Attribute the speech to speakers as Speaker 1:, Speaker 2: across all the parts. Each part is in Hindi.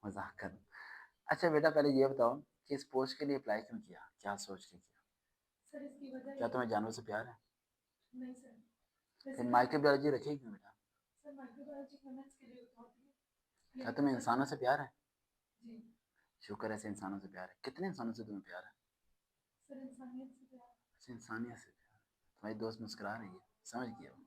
Speaker 1: मजाक कर। अच्छा बेटा पहले ये बताओ कि इस पोस्ट के लिए अप्लाई क्यों किया, क्या सोच के किया?
Speaker 2: सर इसकी वजह
Speaker 1: क्या
Speaker 2: ये
Speaker 1: तुम्हें
Speaker 2: है।
Speaker 1: जानवर से प्यार है?
Speaker 2: नहीं सर,
Speaker 1: फिर
Speaker 2: बेसिकली
Speaker 1: माइक्रोबायोलॉजी रखी क्यों बेटा?
Speaker 2: सर माइक्रोबायोलॉजी ह्यूमंस के लिए होती है,
Speaker 1: क्या
Speaker 2: ये
Speaker 1: तुम्हें
Speaker 2: बस।
Speaker 1: इंसानों से प्यार है?
Speaker 2: जी।
Speaker 1: शुक्र है, ऐसे इंसानों से प्यार है। कितने इंसानों से तुम्हें प्यार है?
Speaker 2: सर इंसानियत से प्यार।
Speaker 1: अच्छा, इंसानियत से प्यार। तुम्हारी दोस्त मुस्कुरा रही है, समझ गया वो।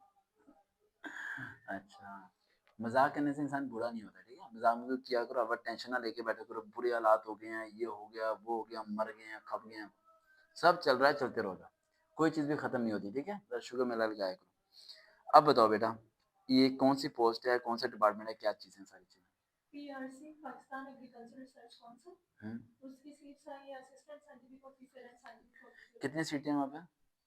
Speaker 1: अच्छा, मजाक करने से इंसान बुरा नहीं होता, ठीक है? मजाक मजाक किया करो, अब टेंशन ना लेके बैठे करो, बुरे हालात हो गए हैं, ये हो गया वो हो गया, मर गए हैं खप गए हैं, सब चल रहा है, चलते रहेगा। कोई चीज़ भी खत्म नहीं होती, ठीक है? बस शुगर में लग जाया करो। अब बताओ बेटा, ये कौन सी पोस्ट है, कौन सा डिपार्टमेंट है, क्या चीज़ें, सारी चीज़ें?
Speaker 2: पीआरसी पाकिस्तान एग्रीकल्चर रिसर्च
Speaker 1: हम्म।
Speaker 2: काउंसिल, उसकी सीट्स आई है assistant scientific officer and scientific officer.
Speaker 1: कितनी सीटें हैं वहाँ पे?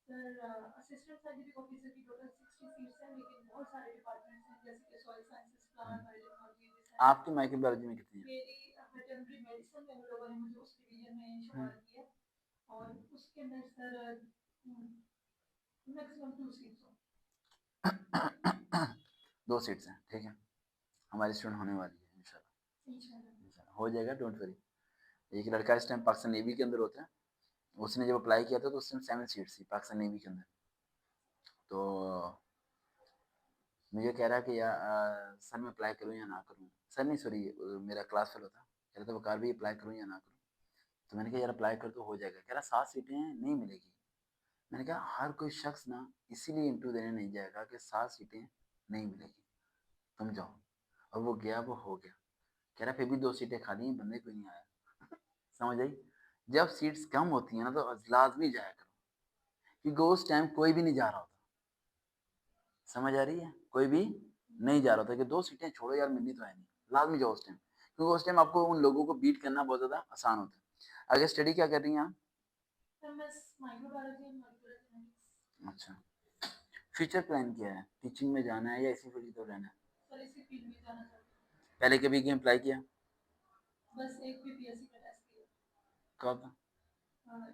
Speaker 2: सर असिस्टेंट साइंटिफिक ऑफिसर की टोटल 60 सीट्स हैं, लेकिन बहुत सारे डिपार्टमेंट्स हैं जैसे कि सॉइल साइंसेस, प्लांट बायोटेक्नोलॉजी,
Speaker 1: आपकी माइक्रोबायोलॉजी में कितनी है?
Speaker 2: मेरी वेटरनरी मेडिसिन में उन लोगों ने मुझे उस डिवीजन में शुमार किया, और उसके अंदर सर मैक्सिमम 2 सीट्स हो।
Speaker 1: 2 सीट्स हैं, ठीक है। हमारी स्टूडेंट होने वाली है इंशाल्लाह।
Speaker 2: इंशाल्लाह।
Speaker 1: इंशाल्लाह हो जाएगा, डोंट वरी। एक लड़का इस टाइम पाकिस्तान नेवी के अंदर होता है, उसने जब अप्लाई किया था तो उसमें 7 सीट्स थी पाकिस्तान नेवी के अंदर। तो मुझे कह रहा है कि यार सर मैं अप्लाई करूँ या ना करूँ। सर नहीं, सॉरी, मेरा क्लास फेलो था, कह रहा था वकार भी अप्लाई करूँ या ना करूँ। तो मैंने कहा यार अप्लाई कर तो हो जाएगा। कह रहा 7 सीटें नहीं मिलेगी। मैंने कहा हर कोई शख्स ना इसीलिए इंटरव्यू देने नहीं जाएगा कि 7 सीटें नहीं मिलेगी, तुम जाओ। और वो गया, वो हो गया। कह रहा फिर भी 2 सीटें खाली हैं, बंदे कोई नहीं आया। समझ आई? जब सीट्स कम होती है ना तो लाजमी जाया करो, क्योंकि उस टाइम कोई भी नहीं जा रहा होता। समझ आ रही है? कोई भी नहीं जा रहा था कि 2 सीटें छोड़ो यार, मिलनी तो है नहीं, लाजमी जाओ उस टाइम, क्योंकि उस टाइम आपको उन लोगों को बीट करना बहुत ज्यादा आसान होता है। आगे स्टडी क्या कर रही हैं आप?
Speaker 2: MS microbiology and molecular genetics.
Speaker 1: अच्छा, फ्यूचर प्लान क्या है? टीचिंग में जाना है या इसी फील्ड की तरफ रहना है?
Speaker 2: सर इसी फील्ड में जाना चाहती हूँ।
Speaker 1: पहले कभी गेम अप्लाई किया?
Speaker 2: बस एक बीपीएससी का टेस्ट दिया।
Speaker 1: कब?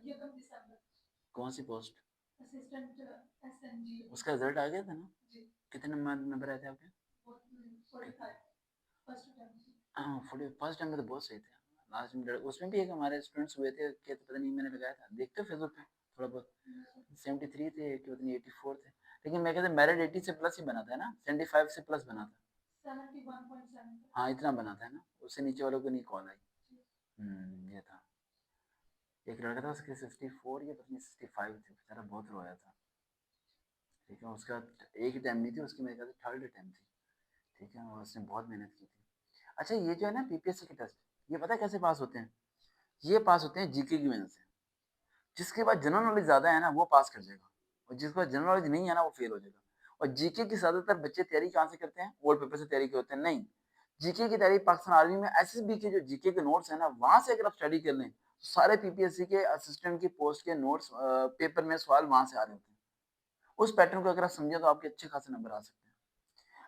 Speaker 2: ये कब दिसंबर।
Speaker 1: कौन सी पोस्ट?
Speaker 2: Assistant SNG.
Speaker 1: उसका रिजल्ट आ गया था ना?
Speaker 2: जी।
Speaker 1: कितने नंबर आए थे आपके?
Speaker 2: 45 फर्स्ट अटेम्प्ट।
Speaker 1: हाँ, 40 फर्स्ट टाइम में तो बहुत सही थे। लास्ट में उसमें भी एक हमारे स्टूडेंट्स हुए थे कि पता नहीं, मैंने लगाया था, देखते हो फेसबुक पे थोड़ा बहुत। 73 थे कि पता नहीं 84 थे। लेकिन मैं कहते मेरिट 80 से प्लस ही बना था ना, 75 से प्लस बना था।
Speaker 2: 71.7।
Speaker 1: हाँ इतना बना था ना, उससे नीचे वालों को नहीं कॉल आई। ये था। एक लड़का था उसके 64 या पता नहीं 65 थे, बेचारा बहुत रोया था। ठीक है, उसका एक ही टाइम नहीं थी उसकी, मेरे ख्याल से थर्ड टाइम थी। ठीक है, और उसने बहुत मेहनत की थी। अच्छा, ये जो है ना पीपीएससी के टेस्ट, ये पता है कैसे पास होते हैं? ये पास होते हैं जीके की वजह से। जिसके पास जनरल नॉलेज ज्यादा है ना वो पास कर जाएगा, और जिसके पास जनरल नॉलेज नहीं है ना वो फेल हो जाएगा। और जीके की ज्यादातर बच्चे तैयारी कहाँ से करते हैं? ओल्ड पेपर से तैयारी करते हैं? नहीं, जीके की तैयारी पाकिस्तान आर्मी में एसएसबी के जो जीके के नोट्स है ना वहां से अगर आप स्टडी कर लें, तो सारे पीपीएससी के असिस्टेंट की पोस्ट के नोट्स पेपर में सवाल वहां से आ रहे होते हैं। उस पैटर्न को अगर आप समझे तो आपके अच्छे खासे नंबर आ सकते हैं।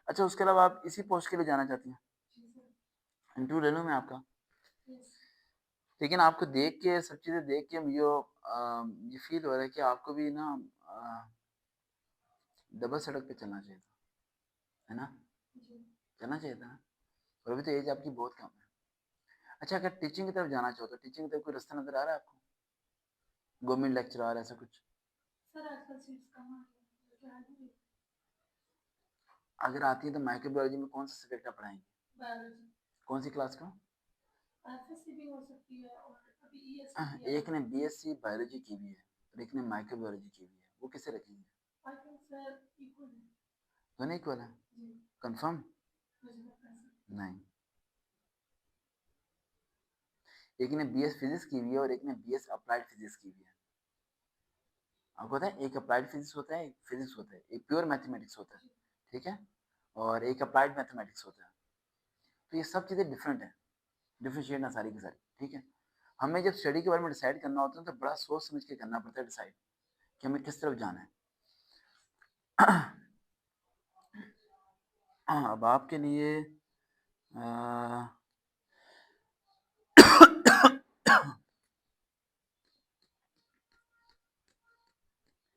Speaker 1: अच्छा, उसके अलावा आप इसी पोस्ट के लिए जाना चाहती हैं? इंटरव्यू ले लूँ मैं आपका? लेकिन आपको देख के, सब चीजें देख के मुझे ये फील हो रहा है कि आपको भी ना डबल सड़क पे चलना चाहिए था, है ना? चलना चाहिए था ना? और अभी तो एज आपकी बहुत कम है। अच्छा, अगर टीचिंग की तरफ जाना चाहो तो टीचिंग की तरफ कोई रास्ता नजर आ रहा है आपको? गवर्नमेंट लेक्चरर ऐसा कुछ?
Speaker 2: सर आजकल सीट्स कम आ रही है।
Speaker 1: अगर आती है तो माइक्रोबायोलॉजी में कौन सा सब्जेक्ट आप पढ़ाएंगे?
Speaker 2: बायोलॉजी।
Speaker 1: कौन सी क्लास का?
Speaker 2: एफएससी भी हो सकती है, और अभी ईएससी किया
Speaker 1: एक
Speaker 2: है।
Speaker 1: ने बीएससी बायोलॉजी की हुई है और एक ने माइक्रोबायोलॉजी की हुई है, वो किसे रखेंगे?
Speaker 2: आई थिंक सर इक्वल है।
Speaker 1: दोनों इक्वल है?
Speaker 2: जी।
Speaker 1: कंफर्म?
Speaker 2: मुझे लगता है सर।
Speaker 1: नहीं, एक ने बीएस फिजिक्स की हुई है और एक ने बीएस अप्लाइड फिजिक्स की हुई है। आपको पता है एक अप्लाइड फिजिक्स होता है, एक फिजिक्स होता है, एक प्योर मैथमेटिक्स होता है, ठीक है, और एक अप्लाइड मैथमेटिक्स होता है। तो ये सब चीज़ें डिफरेंट है, डिफरेंशिएट ना सारी की सारी, ठीक है। हमें जब स्टडी के बारे में डिसाइड करना होता है तो बड़ा सोच समझ के करना पड़ता है डिसाइड कि हमें किस तरफ जाना है। हाँ, अब आपके लिए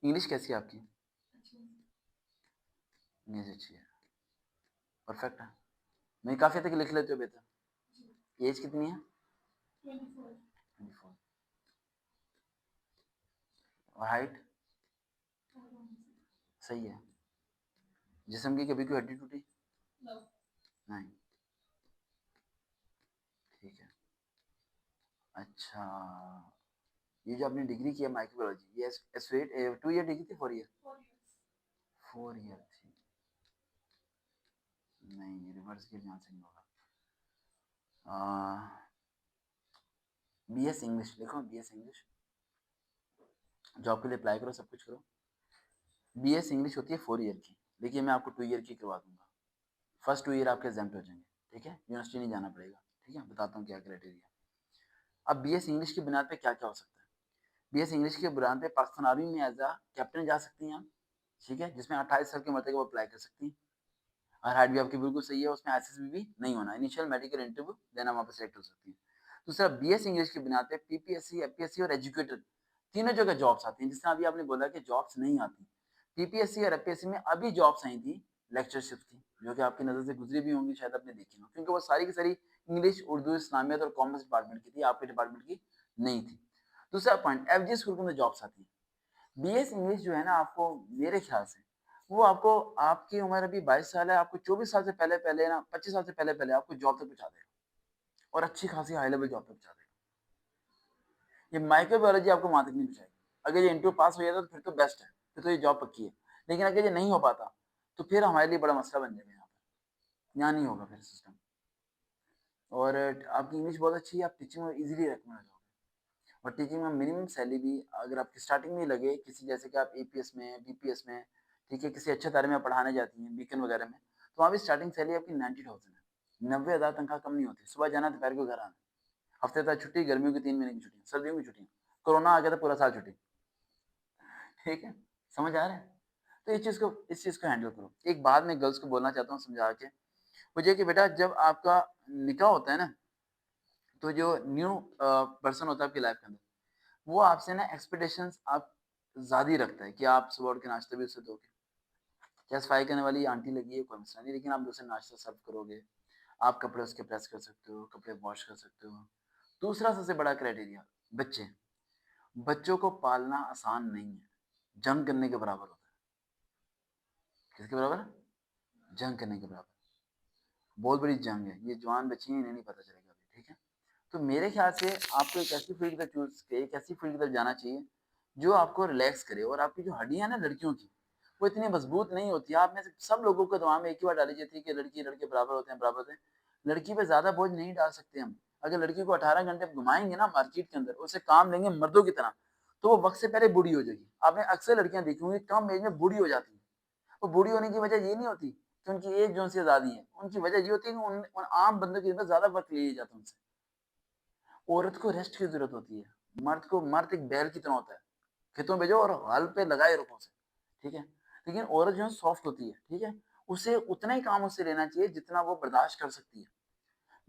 Speaker 1: इंग्लिश कैसी है आपकी? इंग्लिश अच्छी है, परफेक्ट है। मैं काफ़ी तक लिख लेते हो बेटा? एज कितनी है?
Speaker 2: 24.
Speaker 1: 24। और हाइट? सही है। जिस्म की कभी कोई हड्डी टूटी?
Speaker 2: No.
Speaker 1: नहीं। ठीक है। अच्छा, ये जो आपने डिग्री किया माइक्रोबायोलॉजी, ये एसोसिएट 2 ईयर डिग्री थी 4 ईयर?
Speaker 2: 4 years.
Speaker 1: 4 ईयर थी। नहीं, रिवर्स के यहाँ से नहीं होगा। बीएस इंग्लिश लिखो, बीएस इंग्लिश। जॉब के लिए अप्लाई करो, सब कुछ करो। बीएस इंग्लिश होती है 4 ईयर की, देखिए मैं आपको 2 ईयर की करवा दूंगा। फर्स्ट 2 ईयर आपके एग्जाम्प्ट हो जाएंगे, ठीक है, यूनिवर्सिटी नहीं जाना पड़ेगा, ठीक है। बताता हूँ क्या क्राइटेरिया। अब बीएस इंग्लिश की बुनियाद पे क्या क्या हो सकता है। बीएस इंग्लिश के बुनियाद पे पाकिस्तान आर्मी में एज अ कैप्टन जा सकती हैं आप, ठीक है, जिसमें 28 साल की उम्र तक वो अप्लाई कर सकती हैं। और हाइट भी आपकी बिल्कुल सही है, उसमें एसएसबी भी नहीं होना, इनिशियल मेडिकल इंटरव्यू देना, वहाँ पे सेलेक्ट हो सकती है। दूसरा, बीएस इंग्लिश की बुनियाद पे पीपीएससी, एपीएससी और एजुकेटर तीनों जगह जॉब्स आती हैं। जिसमें अभी आपने बोला कि जॉब्स नहीं आती, पीपीएससी और एपीएससी में अभी जॉब्स आई थी, लेक्चरशिप थी, जो कि आपकी नज़र से गुजरी भी होंगी, शायद आपने देखी हो, क्योंकि वो सारी की सारी इंग्लिश, उर्दू, इस्लामियत और कॉमर्स डिपार्टमेंट की थी, आपके डिपार्टमेंट की नहीं थी। दूसरा पॉइंट, एफजीएस स्कूल में जॉब्स आती है। बीएस इंग्लिश जो है ना, आपको मेरे ख्याल से वो आपको, आपकी उम्र अभी 22 साल है, आपको 24 साल से पहले पहले ना, 25 साल से पहले पहले आपको जॉब तक पहुंचा देगा, और अच्छी खासी हाई लेवल जॉब तक पहुंचा देगा। ये माइक्रोबायोलॉजी आपको वहां तक नहीं पहुंचाएगी। अगर ये इंटरव्यू पास हो जाता तो फिर तो बेस्ट है, फिर तो ये जॉब पक्की है। लेकिन अगर ये नहीं हो पाता तो फिर हमारे लिए बड़ा मसला बन जाएगा, यहाँ नहीं होगा फिर सिस्टम। और आपकी इंग्लिश बहुत अच्छी है, आप टीचिंग में इजीली रेकमेंड हो जाओगे। और टीचिंग में मिनिमम सैलरी भी अगर आपकी स्टार्टिंग में लगे, किसी जैसे कि आप एपीएस में, बीपीएस में, ठीक है, किसी अच्छे तारे में पढ़ाने जाती हैं बीकन वगैरह में, तो वहाँ भी स्टार्टिंग सैलरी आपकी 90,000 है। 90,000 तनख्वाह कम नहीं होती। सुबह जाना, दोपहर को घर आना, हफ्ते तक छुट्टी, गर्मियों की 3 महीने की छुट्टी, सर्दियों की छुट्टी, कोरोना आ गया तो पूरा साल छुट्टी, ठीक है, समझ आ रहा है। तो इस चीज को हैंडल करो। एक बात मैं गर्ल्स को बोलना चाहता हूँ समझा के, मुझे कि बेटा जब आपका निकाह होता है ना, तो जो न्यू पर्सन होता है आपकी लाइफ के अंदर, वो आपसे ना एक्सपेक्टेशंस आप ज्यादा ही रखता है कि आप सुबह उठ के नाश्ता भी उससे दोगे। चाहे सफाई करने वाली आंटी लगी है, कोई मसला नहीं, लेकिन आप उसे नाश्ता सर्व करोगे, आप कपड़े उसके प्रेस कर सकते हो, कपड़े वॉश कर सकते हो। दूसरा सबसे बड़ा क्राइटेरिया, बच्चे, बच्चों को पालना आसान नहीं है, जंग करने के बराबर होता है। किसके बराबर? जंग करने के बराबर, बहुत बड़ी जंग है। ये जवान बच्चे हैं, इन्हें नहीं पता चलेगा अभी, ठीक है। तो मेरे ख्याल से आपको एक ऐसी फील्ड का चूज, एक ऐसी फील्ड की तरफ जाना चाहिए जो आपको रिलैक्स करे। और आपकी जो हड्डियां ना लड़कियों की, वो इतनी मजबूत नहीं होती। आप में से सब लोगों को दिमाग में एक ही बात डाली जाती है कि लड़की लड़के बराबर होते हैं, बराबर होते हैं। लड़की पे ज्यादा बोझ नहीं डाल सकते हम। अगर लड़की को 18 घंटे घुमाएंगे ना मार्केट के अंदर, उसे काम देंगे मर्दों की तरह, तो वो वक्त से पहले बूढ़ी हो जाएगी। आपने अक्सर लड़कियां देखी होंगी कम एज में बूढ़ी हो जाती है। वो बूढ़ी होने की वजह ये नहीं होती कि उनकी एज जो उनसे ज्यादा है, उनकी वजह ये होती है कि उन आम बंदों की ज्यादा वक्त लिया जाता है उनसे। औरत को रेस्ट की जरूरत होती है, मर्द एक बैल की तरह होता है, खेतों में भेजो और हल पे लगाए रखो उसे, ठीक है। लेकिन औरत जो है सॉफ्ट होती है, ठीक है, उसे उतना ही काम उससे लेना चाहिए जितना वो बर्दाश्त कर सकती है।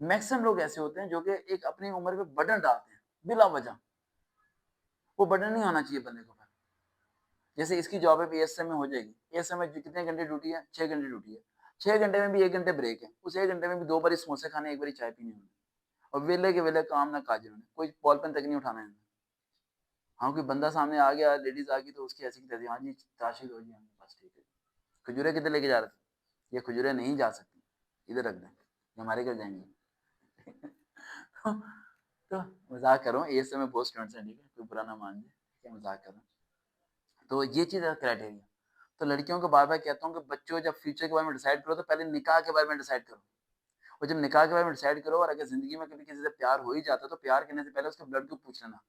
Speaker 1: मैक्सिमम लोग ऐसे होते हैं जो कि एक अपनी उम्र पे बटन डालते हैं बिला वजह। वो बटन नहीं होना चाहिए बंदे को ऊपर। जैसे इसकी जॉब है एएसएम में हो जाएगी, एएसएम में कितने घंटे ड्यूटी है? 6 घंटे ड्यूटी है। 6 घंटे में भी 1 घंटे ब्रेक है, उस 1 घंटे में भी 2 बारी समोसे खाने, 1 बारी चाय पीनी होगी। और वेले के वेले काम ना काज उन्होंने, कोई बॉल पेन तक नहीं उठाना है। हाँ, कोई बंदा सामने आ गया, लेडीज आ गई तो उसकी ऐसी की तैसी, हाँ जी ताशी दो जी, हाँ बस ठीक है। खजूरे किधर लेके जा रहे थे? ये खजूरे नहीं जा सकती, इधर रख दें, ये हमारे घर जाएंगे। तो मजाक कर रहा हूँ, ये समय बहुत स्टूडेंट्स हैं, ठीक है, कोई बुरा ना मान जाए, ठीक है, मजाक कर रहा हूँ। तो ये चीज़ है क्राइटेरिया। तो लड़कियों को बार बार कहता हूँ कि बच्चों जब फ्यूचर के बारे में डिसाइड करो तो पहले निकाह के बारे में डिसाइड करो। और जब निकाह के बारे में डिसाइड करो, और अगर जिंदगी में कभी किसी से प्यार हो ही जाता है तो प्यार करने से पहले उसका ब्लड ग्रुप पूछ लेना।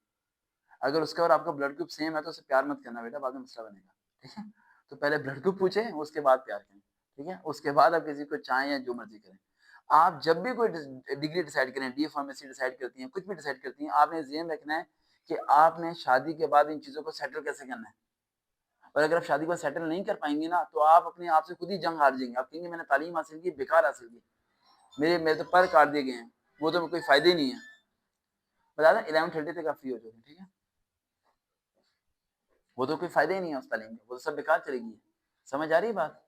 Speaker 1: अगर उसका और आपका ब्लड ग्रुप सेम है तो उससे प्यार मत करना बेटा, बाद में मसला बनेगा, ठीक है। तो पहले ब्लड ग्रुप पूछे, उसके बाद प्यार करें, ठीक है। उसके बाद आप किसी को चाहें या जो मर्जी करें। आप जब भी कोई डिग्री डिसाइड करें, डी फार्मेसी डिसाइड करती हैं, कुछ भी डिसाइड करती हैं, आपने ध्यान रखना है कि आपने शादी के बाद इन चीज़ों को सेटल कैसे करना है। और अगर आप शादी के बाद सेटल नहीं कर पाएंगे ना, तो आप अपने आप से खुद ही जंग हार जाएंगे। आप कहेंगे मैंने तालीम हासिल की, बेकार हासिल की, मेरे मेरे तो पर काट दिए गए हैं, वो तो कोई फायदे ही नहीं है। बता दें 11:30 तक आप फ्री हो जाओगे, ठीक है। वो तो कोई फायदा ही नहीं है उस तालीम का, वो तो सब बेकार चलेगी। समझ आ रही है बात?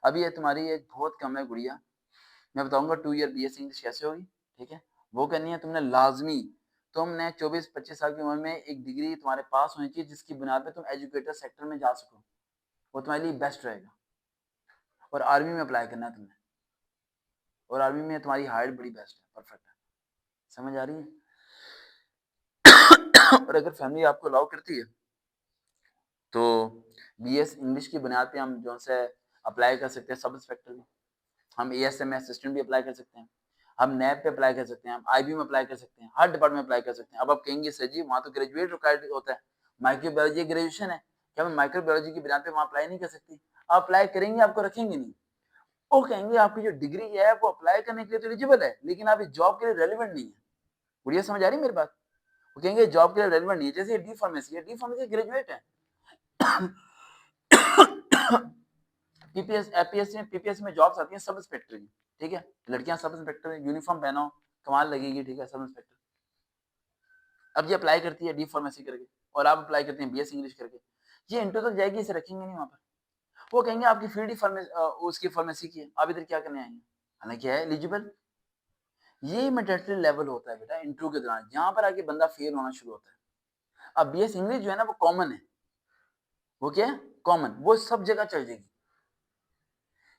Speaker 1: अभी ये तुम्हारी एक बहुत कम है गुड़िया, मैं बताऊंगा 2 ईयर बीएससी इंग्लिश कैसे होगी, ठीक है। वो करनी है तुमने लाजमी। तुमने 24-25 साल की उम्र में एक डिग्री तुम्हारे पास होनी चाहिए जिसकी बुनियाद पे तुम एजुकेटर सेक्टर में जा सको, वो तुम्हारे लिए बेस्ट रहेगा। और आर्मी में अप्लाई करना है तुमने, और आर्मी में तुम्हारी हाइट बड़ी बेस्ट है, परफेक्ट है। समझ आ रही है? और अगर फैमिली आपको अलाउ करती है तो बीएस इंग्लिश की बुनियाद पे हम जो से अप्लाई कर सकते हैं सब इंस्पेक्टर में, हम एएसएम असिस्टेंट भी अप्लाई कर सकते हैं, हम नैब पे अप्लाई कर सकते हैं, हम आईबी में अप्लाई कर सकते हैं, हर डिपार्टमेंट में अप्लाई कर सकते हैं। अब आप कहेंगे सर जी वहाँ तो ग्रेजुएट रिक्वायर्ड होता है, माइक्रोबायोलॉजी ग्रेजुएशन है, क्या मैं माइक्रोबायोलॉजी की बुनियाद पे वहाँ अप्लाई नहीं कर सकती? आप अप्लाई करेंगे आपको रखेंगे नहीं, वो कहेंगे आपकी जो डिग्री है वो अप्लाई करने के लिए तो एलिजिबल है लेकिन आप इस जॉब के लिए रेलिवेंट नहीं है। बढ़िया समझ आ रही है मेरी बात? वो कहेंगे जॉब के लिए रेलिवेंट नहीं है। जैसे डी फार्मेसी है, डी फार्मेसी ग्रेजुएट है, पीपीएस एपीएस में पीपीएस में जॉब्स आती हैं सब इंस्पेक्टर की, ठीक है, लड़कियां सब इंस्पेक्टर है, यूनिफॉर्म पहना हो कमाल लगेगी, ठीक है, सब इंस्पेक्टर। अब ये अप्लाई करती है डी फार्मेसी करके और आप अप्लाई करते हैं बीएस इंग्लिश करके, ये इंटर तक जाएगी, इसे रखेंगे नहीं वहां पर। वो कहेंगे आपकी फील्ड ही उसकी फार्मेसी की है, आप इधर क्या करने आएंगे, हालांकि है एलिजिबल। ये मेंटल लेवल होता है बेटा इंटरव्यू के दौरान, जहां पर आके बंदा फेल होना शुरू होता है। अब बीएस इंग्लिश जो है ना वो कॉमन है, वो क्या है कॉमन, वो सब जगह चल जाएगी।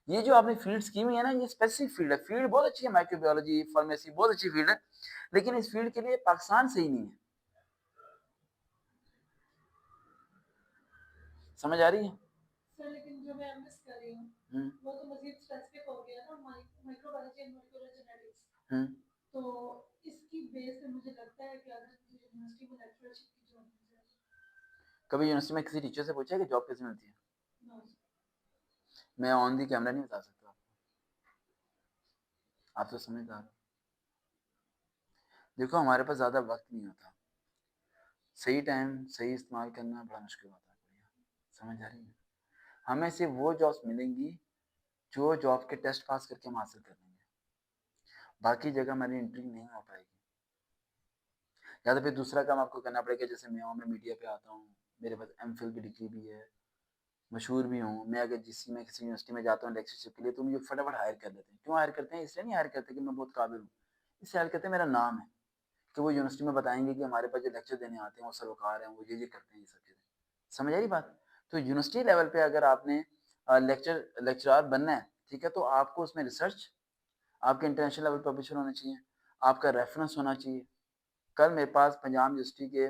Speaker 1: ये जो आपने फील्ड्स की हुई है ना, ये स्पेसिफिक फील्ड है, फील्ड बहुत अच्छी है, माइक्रोबायोलॉजी फार्मेसी बहुत अच्छी फील्ड है, लेकिन इस फील्ड के लिए पाकिस्तान सही नहीं है। समझ आ रही है?
Speaker 2: सर लेकिन जो मैं एमएस कर रही हूँ वो तो मजीद स्पेसिफिक हो गया ना, माइक्रोबायोलॉजी एंड मॉलिक्यूलर जेनेटिक्स, तो इसकी बेस पे मुझे लगता है कि अगर यूनिवर्सिटी में लेक्चरशिप की जॉब मिल जाए।
Speaker 1: कभी यूनिवर्सिटी में किसी टीचर से पूछा है कि जॉब कैसे मिलती है?
Speaker 2: No,
Speaker 1: मैं ऑन दी कैमरा नहीं बता सकता, आप तो समझदार हो। देखो हमारे पास ज्यादा वक्त नहीं होता, सही टाइम सही इस्तेमाल करना बड़ा मुश्किल होता है, बढ़िया समझ आ रही है? हमें सिर्फ वो जॉब्स मिलेंगी जो जॉब के टेस्ट पास करके हम हासिल कर लेंगे, बाकी जगह हमारी एंट्री नहीं हो पाएगी। या तो फिर दूसरा काम आपको करना पड़ेगा, जैसे मैं मीडिया पे आता हूँ, मेरे पास एमफिल की डिग्री भी है, मशहूर भी हूँ, मैं अगर जिस में किसी यूनिवर्सिटी में जाता हूँ लेक्चरशिप के लिए तो मुझे फटाफट हायर कर लेते हैं। क्यों हायर करते हैं? इसलिए नहीं हायर करते कि मैं बहुत काबिल हूँ, इसलिए हायर करते हैं मेरा नाम है, कि वो यूनिवर्सिटी में बताएंगे कि हमारे पास जो लेक्चर देने आते हैं वो सरोकार हैं, वो ये करते हैं, ये सब चीज़ें। समझ आई बात? तो यूनिवर्सिटी लेवल पे अगर आपने लेक्चरार बनना है, ठीक है, तो आपको उसमें रिसर्च, आपके इंटरनेशनल लेवल पब्लिशर होना चाहिए, आपका रेफरेंस होना चाहिए। कल मेरे पास पंजाब यूनिवर्सिटी के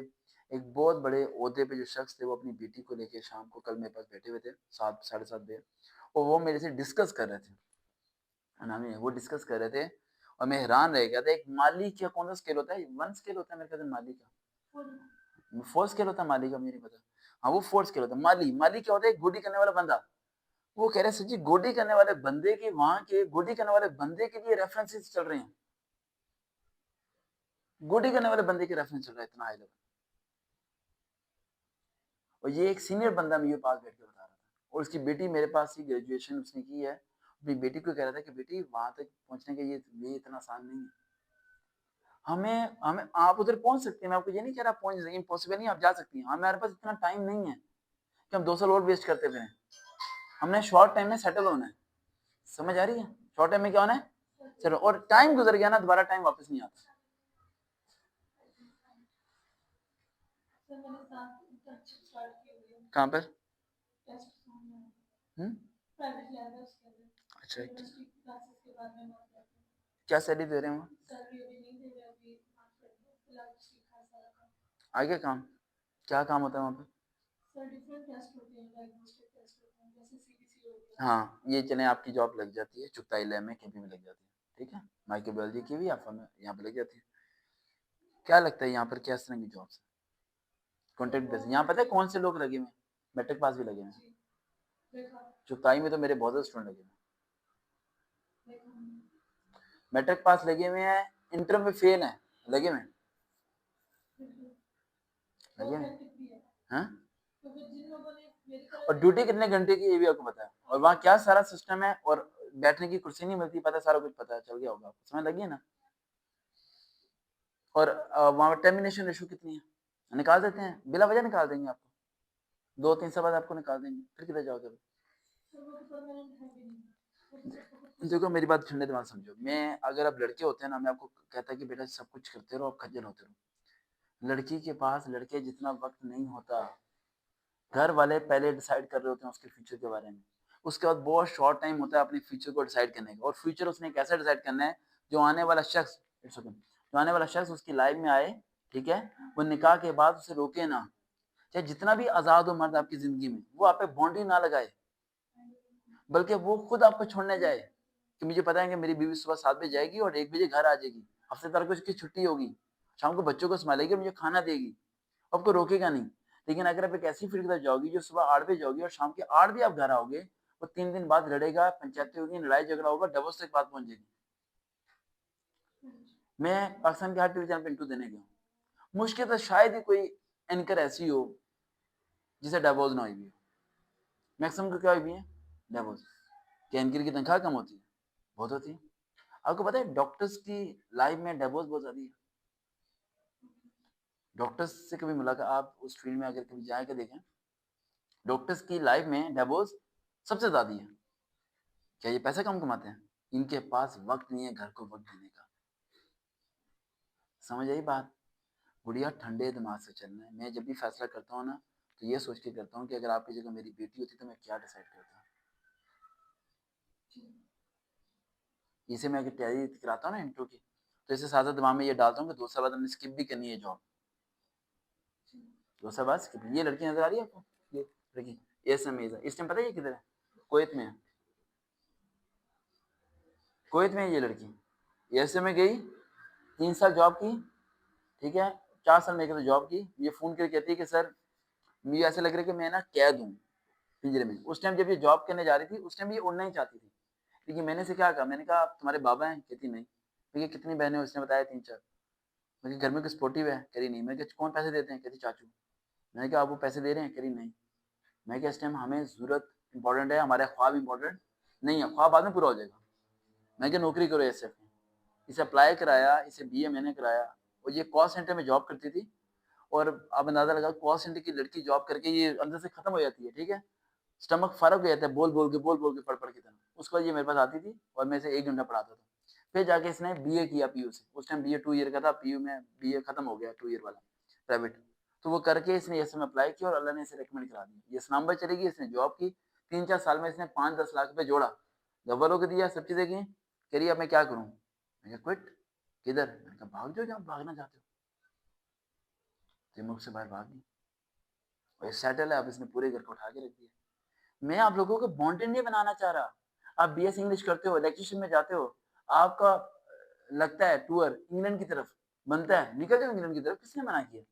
Speaker 1: एक बहुत बड़े ओहदे पे जो शख्स थे वो अपनी बेटी को लेके शाम को कल मेरे पास बैठे हुए थे 7 साढ़े 7 बजे, और वो मेरे से डिस्कस कर रहे थे, नामी वो डिस्कस कर रहे थे, और मैं हैरान रह गया था। एक माली का कौन सा स्केल होता है, 1 स्केल होता है मेरे ख्याल से माली का, 4 स्केल होता है माली का, मुझे नहीं पता। हाँ वो 4 स्केल होता है। माली माली क्या होता है, गोडी करने वाला बंदा। वो कह रहे सर जी गोडी करने वाले बंदे के, वहां के गोडी करने वाले बंदे के लिए रेफरेंसेस चल रहे हैं, गोडी करने वाले बंदे के रेफरेंस चल रहा है इतना हाई लेवल। और ये एक सीनियर बंदा मेरे पास बैठ के बता रहा था, और उसकी बेटी मेरे पास ही ग्रेजुएशन उसने की है, अपनी बेटी को कह रहा था कि बेटी वहां तक पहुंचने के ये इतना आसान नहीं है। हमें हमें आप उधर पहुंच सकते हैं, मैं आपको ये नहीं कह रहा पहुंच सकते, इम्पॉसिबल नहीं, आप जा सकती हैं, हमारे पास इतना टाइम नहीं है कि हम 2 साल और वेस्ट करते फिरें, हमने शॉर्ट टाइम में सेटल होना है। समझ आ रही है? शॉर्ट टाइम में क्या होना है, चलो, और टाइम गुजर गया ना दोबारा टाइम वापस नहीं आता। कहाँ पर? अच्छा, क्या सैलरी दे रहे हैं? आगे काम क्या काम होता है वहाँ पे? हाँ ये चलें, आपकी जॉब लग जाती है चुगताई लैब में कहीं भी लग जाती है, ठीक है, माइक्रोबायोलॉजी की भी आप यहाँ पे लग जाती है। क्या लगता है यहाँ पर क्या तरह की जॉब्स है? Contract basis. यहाँ पता है कौन से लोग लगे हुए हैं? मैट्रिक पास भी लगे हुए हैं, चुगताई में तो मेरे बहुत स्टूडेंट लगे हुए हैं, मैट्रिक पास लगे हुए हैं, इंटर में फेल हैं, लगे हुए हैं, लगे हुए हैं, हाँ? और ड्यूटी कितने घंटे की ये भी आपको पता है, और वहाँ क्या सारा सिस्टम है, और बैठने की कुर्सी नहीं मिलती, पता सारा कुछ पता है, चल गया होगा आपको, समझ लगी है ना? और वहाँ टर्मिनेशन रेशो कितनी है, निकाल देते हैं, बिला वजह निकाल देंगे आपको, 2-3 साल बाद आपको निकाल देंगे, फिर किधर जाओगे?
Speaker 2: वो तो सबको खुद को
Speaker 1: देखो मेरी
Speaker 2: समझना
Speaker 1: बात ठंडे दिमाग से समझो, मैं अगर आप लड़के होते हैं ना, मैं आपको कहता कि बेटा सब कुछ करते रहो, आप खज्जल होते रहो। लड़की के पास लड़के जितना वक्त नहीं होता, घर वाले पहले डिसाइड कर रहे होते हैं उसके फ्यूचर के बारे में। उसके बाद बहुत शॉर्ट टाइम होता है अपने फ्यूचर को डिसाइड करने का, और फ्यूचर उसने कैसे डिसाइड करना है, जो आने वाला शख्स, जो आने वाला शख्स उसकी लाइफ में आए, ठीक है, वो निकाह के बाद उसे रोके ना। चाहे जितना भी आजाद हो मर्द आपकी जिंदगी में, वो आप पे बाउंड्री ना लगाए, बल्कि वो खुद आपको छोड़ने जाए कि मुझे पता है कि मेरी बीवी सुबह 7 बजे जाएगी और 1 बजे घर आ जाएगी, हफ्ते भर को उसकी छुट्टी होगी, शाम को बच्चों को संभालेगी और मुझे खाना देगी, आपको रोकेगा नहीं। लेकिन अगर आप एक ऐसी फील्ड की तरफ जाओगी जो सुबह 8 बजे जाओगी और शाम के 8 बजे आप घर आओगे, वो 3 दिन बाद लड़ेगा, पंचायतें होगी, लड़ाई झगड़ा होगा, डिवोर्स तक बात पहुंच जाएगी।
Speaker 2: हाँ जी।
Speaker 1: मैं पाकिस्तान के हर टीवी चैनल पे इंटरव्यू देने गया हूँ, मुश्किल तो शायद ही कोई एंकर ऐसी हो जिसे डिवोर्स ना हुई भी हो। मैक्सिमम को क्या हुई भी है, डिवोर्स। क्या एंकर की तनख्वाह कम होती है? बहुत होती है। आपको पता है डॉक्टर्स की लाइफ में डिवोर्स बहुत ज्यादा है। डॉक्टर्स से कभी मुलाकात, आप उस फील्ड में अगर कभी जाके देखें, डॉक्टर्स की लाइफ में डिवोर्स सबसे ज्यादा है। क्या ये पैसा कम कमाते हैं? इनके पास वक्त नहीं है घर को वक्त देने का। समझ आई बात? गुड़िया ठंडे दिमाग से चलना है। मैं जब भी फैसला करता हूँ ना, तो ये सोच के करता हूँ कि अगर आपकी जगह मेरी बेटी होती तो मैं क्या डिसाइड करता।
Speaker 2: जी।
Speaker 1: इसे मैं अगर तैयारी कराता हूँ ना इंटरव्यू की, तो इसे साथ दिमाग में ये डालता हूँ कि 2 साल बाद हमने स्किप भी करनी है जॉब।
Speaker 2: जी।
Speaker 1: 2 साल बाद स्किप। ये लड़की नजर आ रही है आपको? ये लड़की एस एम इस टाइम पता है ये किधर है? कुवैत में है। कुवैत में है ये लड़की। ऐसे में गई, 3 साल जॉब की, ठीक है, 4 साल में तो जॉब की। ये फोन करके कहती है कि सर मुझे ऐसा लग रहा है कि मैं ना कैद हूँ पिंजरे में। उस टाइम जब ये जॉब करने जा रही थी, उस टाइम ये उड़ना ही चाहती थी। लेकिन मैंने से क्या कहा, मैंने कहा तुम्हारे बाबा हैं? कहती नहीं। भैया कितनी बहनें? उसने बताया 3-4। मैं घर में कुछ सपोर्टिव है? करी नहीं। मैं कहा कौन पैसे देते हैं? कहती चाचू। मैंने कहा आप वो पैसे दे रहे हैं? करी नहीं। मैं कहा इस टाइम हमें जरूरत इंपॉर्टेंट है, हमारे ख्वाब इंपॉर्टेंट नहीं है, ख्वाब बाद में पूरा हो जाएगा। मैं क्या नौकरी करो एसएफ में। इसे अप्लाई कराया, इसे बीए मैंने कराया। और ये कॉल सेंटर में जॉब करती थी। और आप अंदाजा लगा, कॉल सेंटर की लड़की जॉब करके ये अंदर से खत्म हो जाती है, ठीक है, स्टमक फर्क हो जाता है, बोल बोल के पढ़ की तरह। उसके बाद ये मेरे पास आती थी और मैं इसे 1 घंटा पढ़ाता था। फिर जाके इसने बीए किया पीयू से। उस टाइम बीए 2 ईयर का था, पीयू में बीए खत्म हो गया, 2 ईयर वाला प्राइवेट। तो वो करके इसने एसएम अप्लाई किया और अल्लाह ने इसे रिकमेंड करा दिया। ये इस्लामाबाद चली गई, इसने जॉब की। 3-4 साल में इसने 5-10 लाख रुपए जोड़ा, घर वालों को दिया, सब चीजें की। कह रही अब मैं क्या करूँ? मैं क्विट। किधर? मैंने कहा भाग जाओ जहाँ भागना चाहते हो। तो मुल्क से बाहर भाग गई और ये सेटल है। अब इसने पूरे घर को उठा के रख दिया। मैं आप लोगों को बॉन्डेड नहीं बनाना चाह रहा। आप बीएस इंग्लिश करते हो, इलेक्ट्रिशियन में जाते हो, आपका लगता है टूर इंग्लैंड की तरफ बनता है, निकल जाओ इंग्लैंड की तरफ, किसने मना किया?